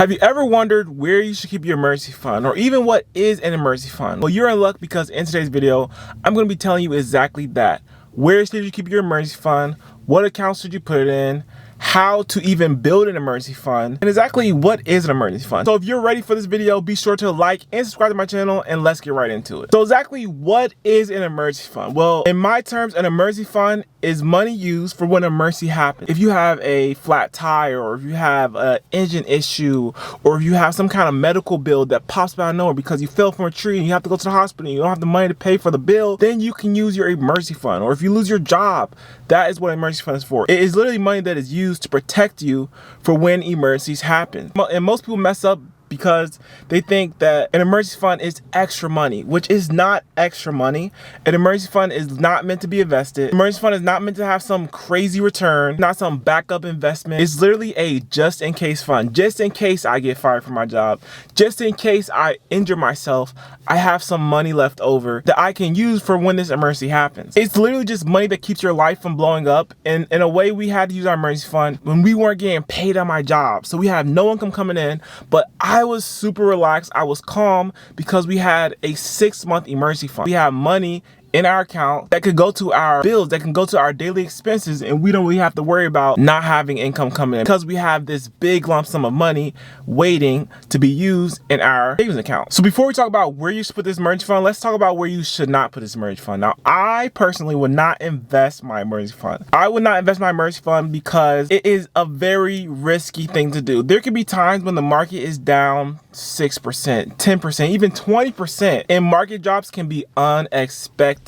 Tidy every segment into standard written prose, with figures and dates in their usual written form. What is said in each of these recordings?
Have you ever wondered where you should keep your emergency fund, or even what is an emergency fund? Well, you're in luck, because in today's video, I'm going to be telling you exactly that. Where should you keep your emergency fund? What accounts should you put it in? How to even build an emergency fund, and exactly what is an emergency fund. So if you're ready for this video, be sure to like and subscribe to my channel, and let's get right into it. So exactly what is an emergency fund? Well, in my terms, an emergency fund is money used for when an emergency happens. If you have a flat tire, or if you have an engine issue, or if you have some kind of medical bill that pops out of nowhere because you fell from a tree and you have to go to the hospital and you don't have the money to pay for the bill, then you can use your emergency fund. Or if you lose your job, that is what an emergency fund is for. It is literally money that is used to protect you for when emergencies happen. And most people mess up because they think that an emergency fund is extra money, which is not extra money. An emergency fund is not meant to be invested. An emergency fund is not meant to have some crazy return, not some backup investment. It's literally a just in case fund. Just in case I get fired from my job, just in case I injure myself, I have some money left over that I can use for when this emergency happens. It's literally just money that keeps your life from blowing up. And in a way, we had to use our emergency fund when we weren't getting paid on my job. So we have no income coming in, but I was super relaxed. I was calm because we had a 6-month emergency fund. We have money in our account that could go to our bills, that can go to our daily expenses, and we don't really have to worry about not having income coming in because we have this big lump sum of money waiting to be used in our savings account. So before we talk about where you should put this emergency fund, let's talk about where you should not put this emergency fund. Now, I personally would not invest my emergency fund. I would not invest my emergency fund because it is a very risky thing to do. There could be times when the market is down 6%, 10%, even 20%, and market drops can be unexpected.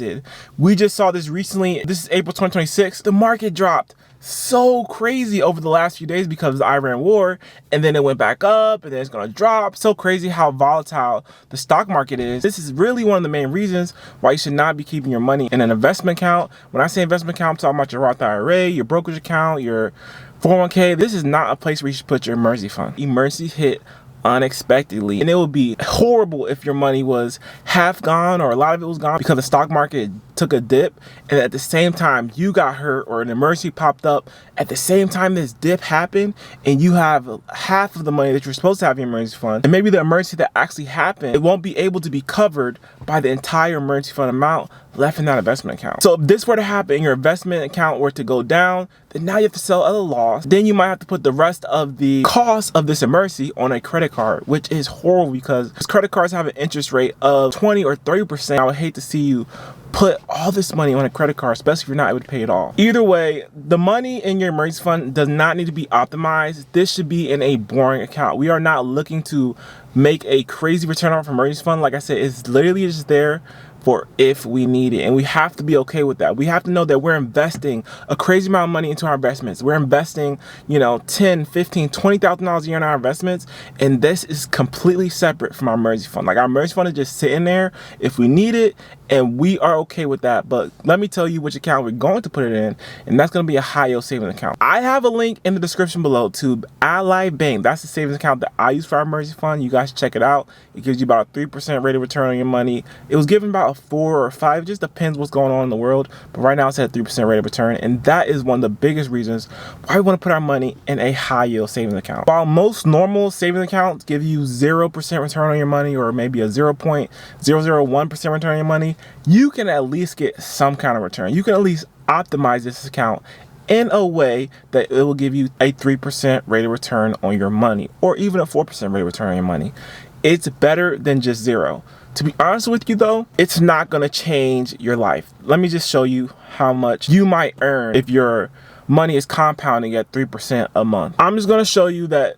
We just saw this recently. This is April 2026. The market dropped so crazy over the last few days because of the Iran war, and then it went back up, and then it's gonna drop. So crazy how volatile the stock market is. This is really one of the main reasons why you should not be keeping your money in an investment account. When I say investment account, I'm talking about your Roth IRA, your brokerage account, your 401k. This is not a place where you should put your emergency fund. Emergencies hit unexpectedly, and it would be horrible if your money was half gone or a lot of it was gone because the stock market took a dip, and at the same time you got hurt or an emergency popped up at the same time this dip happened, and you have half of the money that you're supposed to have in your emergency fund, and maybe the emergency that actually happened, it won't be able to be covered by the entire emergency fund amount left in that investment account. So if this were to happen and your investment account were to go down, then now you have to sell at a loss. Then you might have to put the rest of the cost of this emergency on a credit card, which is horrible because credit cards have an interest rate of 20 or 30%. I would hate to see you put all this money on a credit card, especially if you're not able to pay it all. Either way, the money in your emergency fund does not need to be optimized. This should be in a boring account. We are not looking to make a crazy return off emergency fund. Like I said, it's literally just there for if we need it, and we have to be okay with that. We have to know that we're investing a crazy amount of money into our investments. We're investing, you know, $10, $15, $20,000 a year in our investments, and this is completely separate from our emergency fund. Like, our emergency fund is just sitting there if we need it, and we are okay with that. But let me tell you which account we're going to put it in, and that's going to be a high yield savings account. I have a link in the description below to Ally Bank. That's the savings account that I use for our emergency fund. You guys check it out. It gives you about a 3% rate of return on your money. It was given about a 4 or 5, it just depends what's going on in the world, but right now it's at a 3% rate of return, and that is one of the biggest reasons why we want to put our money in a high yield savings account. While most normal savings accounts give you 0% return on your money, or maybe a 0.001% return on your money, you can at least get some kind of return. You can at least optimize this account in a way that it will give you a 3% rate of return on your money, or even a 4% rate of return on your money. It's better than just zero. To be honest with you though, it's not gonna change your life. Let me just show you how much you might earn if your money is compounding at 3% a month. I'm just gonna show you that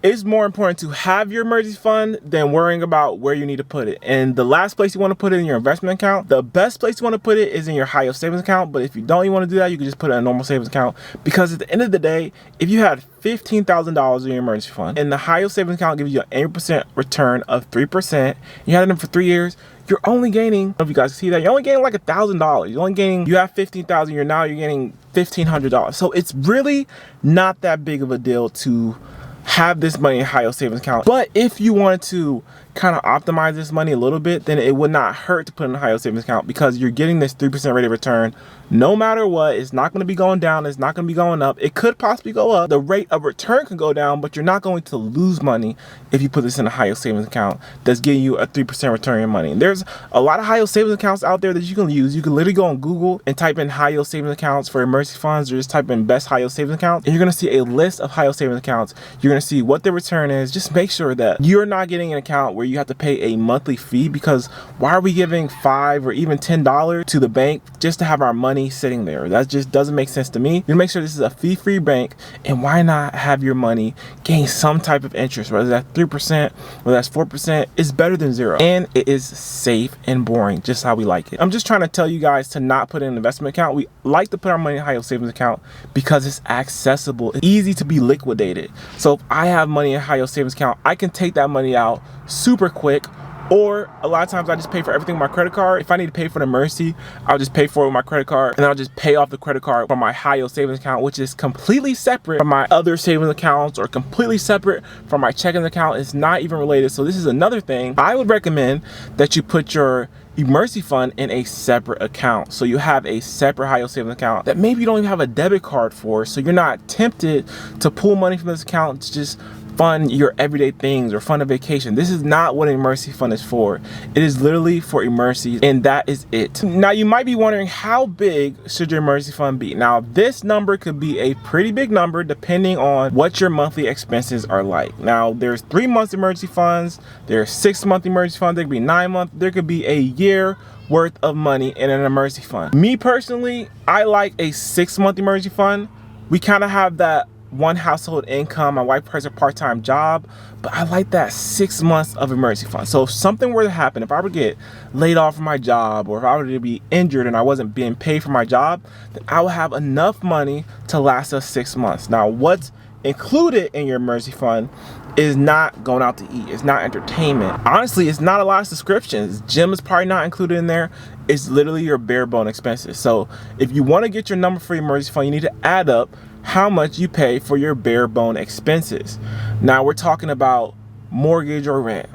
it's more important to have your emergency fund than worrying about where you need to put it. And the last place you want to put it in your investment account. The best place you want to put it is in your high yield savings account. But if you don't even want to do that, you can just put it in a normal savings account. Because at the end of the day, if you had $15,000 in your emergency fund and the high yield savings account gives you an 8% return of 3%, you had it in for 3 years, you're only gaining, I don't know if you guys can see that, you're only gaining like $1,000. You're only gaining, you have $15,000, you're gaining $1,500. So it's really not that big of a deal to have this money in high yield savings account. But if you wanted to kind of optimize this money a little bit, then it would not hurt to put in a high yield savings account because you're getting this 3% rate of return No matter what, it's not going to be going down. It's not going to be going up. It could possibly go up. The rate of return can go down, but you're not going to lose money if you put this in a high yield savings account that's giving you a 3% return on your money. And there's a lot of high yield savings accounts out there that you can use. You can literally go on Google and type in high yield savings accounts for emergency funds, or just type in best high yield savings accounts, and you're going to see a list of high yield savings accounts. You're going to see what the return is. Just make sure that you're not getting an account where you have to pay a monthly fee, because why are we giving $5 or even $10 to the bank just to have our money sitting there? That just doesn't make sense to me. You make sure this is a fee-free bank, and why not have your money gain some type of interest, whether that's 3%, whether that's 4%, it's better than zero. And it is safe and boring, just how we like it. I'm just trying to tell you guys to not put in an investment account. We like to put our money in a high yield savings account because it's accessible, it's easy to be liquidated. So if I have money in a high yield savings account, I can take that money out super quick. Or a lot of times I just pay for everything with my credit card. If I need to pay for an emergency, I'll just pay for it with my credit card, and I'll just pay off the credit card from my high yield savings account, which is completely separate from my other savings accounts, or completely separate from my checking account. It's not even related. So this is another thing. I would recommend that you put your emergency fund in a separate account. So you have a separate high yield savings account that maybe you don't even have a debit card for, so you're not tempted to pull money from this account to just fund your everyday things or fund a vacation. This is not what an emergency fund is for. It is literally for emergencies, and that is it. Now you might be wondering, how big should your emergency fund be? Now this number could be a pretty big number depending on what your monthly expenses are like. Now there's 3 months emergency funds, there's 6 month emergency funds, there could be 9 month, there could be a year worth of money in an emergency fund. Me personally, I like a 6 month emergency fund. We kind of have that one household income. My wife has a part-time job, but I like that 6 months of emergency fund. So if something were to happen, if I were to get laid off from my job, or if I were to be injured and I wasn't being paid for my job, then I would have enough money to last us 6 months. Now what's included in your emergency fund is not going out to eat, it's not entertainment. Honestly, it's not a lot of subscriptions. Gym is probably not included in there. It's literally your bare bone expenses. So if you want to get your number for your emergency fund, you need to add up how much you pay for your bare bone expenses. Now we're talking about mortgage or rent,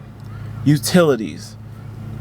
utilities,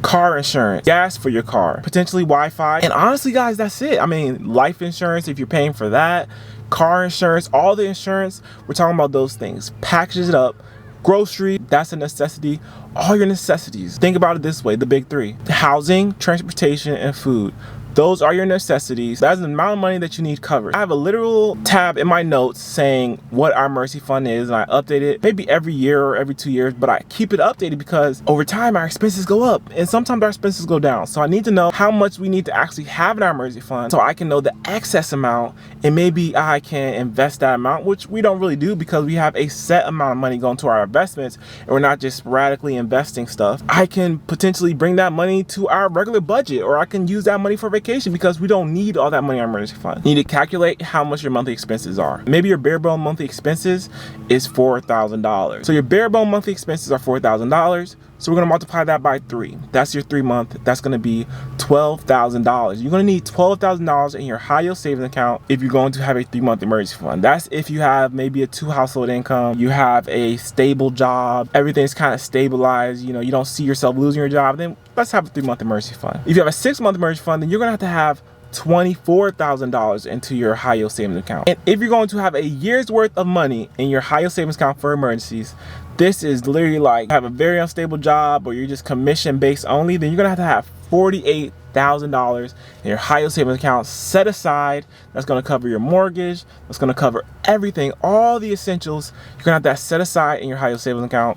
car insurance, gas for your car, potentially Wi-Fi, and honestly guys, that's it. I mean, life insurance if you're paying for that, car insurance, all the insurance, we're talking about those things. Package it up. Grocery, that's a necessity. All your necessities. Think about it this way, the big three: housing, transportation, and food. Those are your necessities. That's the amount of money that you need covered. I have a literal tab in my notes saying what our emergency fund is, and I update it maybe every year or every 2 years, but I keep it updated because over time our expenses go up and sometimes our expenses go down. So I need to know how much we need to actually have in our emergency fund so I can know the excess amount, and maybe I can invest that amount, which we don't really do because we have a set amount of money going to our investments and we're not just sporadically investing stuff. I can potentially bring that money to our regular budget, or I can use that money for vacation because we don't need all that money in our emergency fund. You need to calculate how much your monthly expenses are. Maybe your bare bone monthly expenses is $4,000. So your bare bone monthly expenses are $4,000. So we're gonna multiply that by 3. That's your 3 month. That's gonna be $12,000. You're gonna need $12,000 in your high yield savings account if you're going to have a 3 month emergency fund. That's if you have maybe a 2 household income, you have a stable job, everything's kind of stabilized, you know, you don't see yourself losing your job, then let's have a 3 month emergency fund. If you have a 6 month emergency fund, then you're gonna have $24,000 into your high yield savings account. And if you're going to have a year's worth of money in your high yield savings account for emergencies, this is literally like have a very unstable job or you're just commission based only, then you're gonna have $48,000 in your high yield savings account set aside. That's gonna cover your mortgage, that's gonna cover everything, all the essentials. You're gonna have that set aside in your high yield savings account,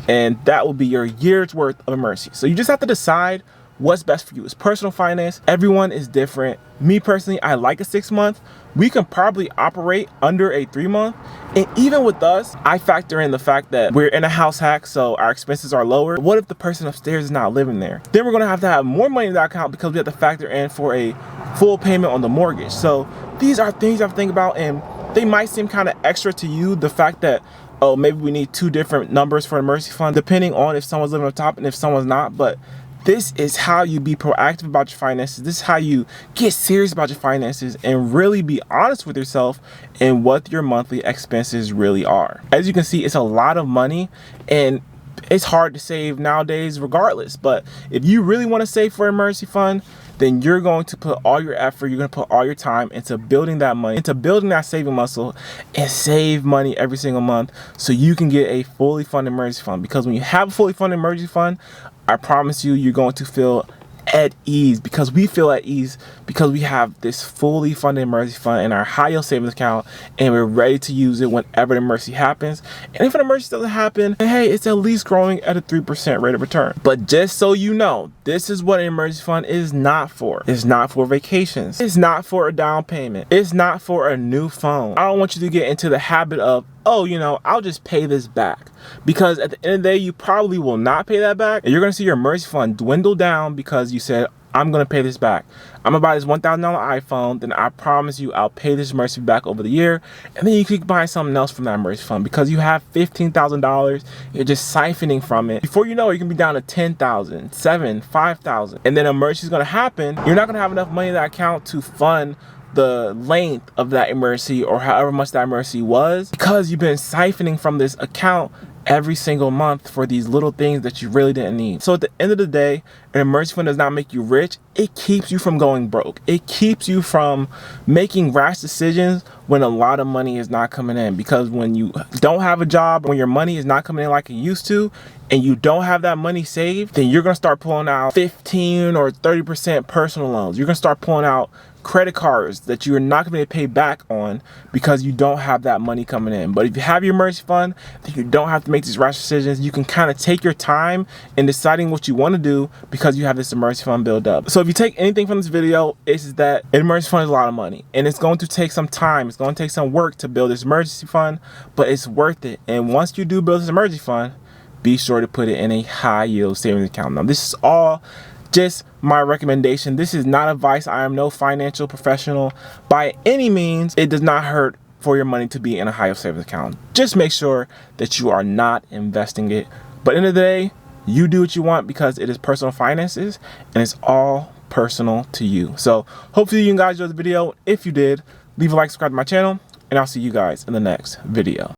and that will be your year's worth of emergency. So you just have to decide what's best for you. It's personal finance. Everyone is different. Me personally, I like a 6 month. We can probably operate under a 3 month. And even with us, I factor in the fact that we're in a house hack, so our expenses are lower. What if the person upstairs is not living there? Then we're gonna have more money in that account because we have to factor in for a full payment on the mortgage. So these are things I have to think about, and they might seem kind of extra to you, the fact that, oh, maybe we need 2 different numbers for an emergency fund, depending on if someone's living on top and if someone's not. But this is how you be proactive about your finances. This is how you get serious about your finances and really be honest with yourself and what your monthly expenses really are. As you can see, it's a lot of money and it's hard to save nowadays regardless. But if you really want to save for an emergency fund, then you're going to put all your effort, you're going to put all your time into building that money, into building that saving muscle, and save money every single month so you can get a fully funded emergency fund. Because when you have a fully funded emergency fund, I promise you, you're going to feel at ease, because we feel at ease because we have this fully funded emergency fund in our high yield savings account, and we're ready to use it whenever the emergency happens. And if an emergency doesn't happen, hey, it's at least growing at a 3% rate of return. But just so you know, this is what an emergency fund is not for. It's not for vacations. It's not for a down payment. It's not for a new phone. I don't want you to get into the habit of, oh, you know, I'll just pay this back. Because at the end of the day, you probably will not pay that back. And you're going to see your emergency fund dwindle down because you said, I'm going to pay this back. I'm going to buy this $1,000 iPhone. Then I promise you, I'll pay this emergency back over the year. And then you keep buying something else from that emergency fund because you have $15,000. You're just siphoning from it. Before you know it, you can be down to $10,000, $7,000, $5,000. And then an emergency is going to happen. You're not going to have enough money in that account to fund the length of that emergency or however much that emergency was, because you've been siphoning from this account every single month for these little things that you really didn't need. So at the end of the day, an emergency fund does not make you rich. It keeps you from going broke. It keeps you from making rash decisions when a lot of money is not coming in. Because when you don't have a job, when your money is not coming in like it used to, and you don't have that money saved, then you're gonna start pulling out 15 or 30% personal loans. You're gonna start pulling out credit cards that you're not gonna be able to pay back on because you don't have that money coming in. But if you have your emergency fund, then you don't have to make these rash decisions. You can kind of take your time in deciding what you want to do because you have this emergency fund built up. So if you take anything from this video, it's that an emergency fund is a lot of money, and it's going to take some time. It's going to take some work to build this emergency fund, but it's worth it. And once you do build this emergency fund, be sure to put it in a high yield savings account. Now, this is all just my recommendation. This is not advice. I am no financial professional by any means. It does not hurt for your money to be in a high yield savings account. Just make sure that you are not investing it. But at the end of the day, you do what you want because it is personal finances and it's all personal to you. So hopefully you guys enjoyed the video. If you did, leave a like, subscribe to my channel, and I'll see you guys in the next video.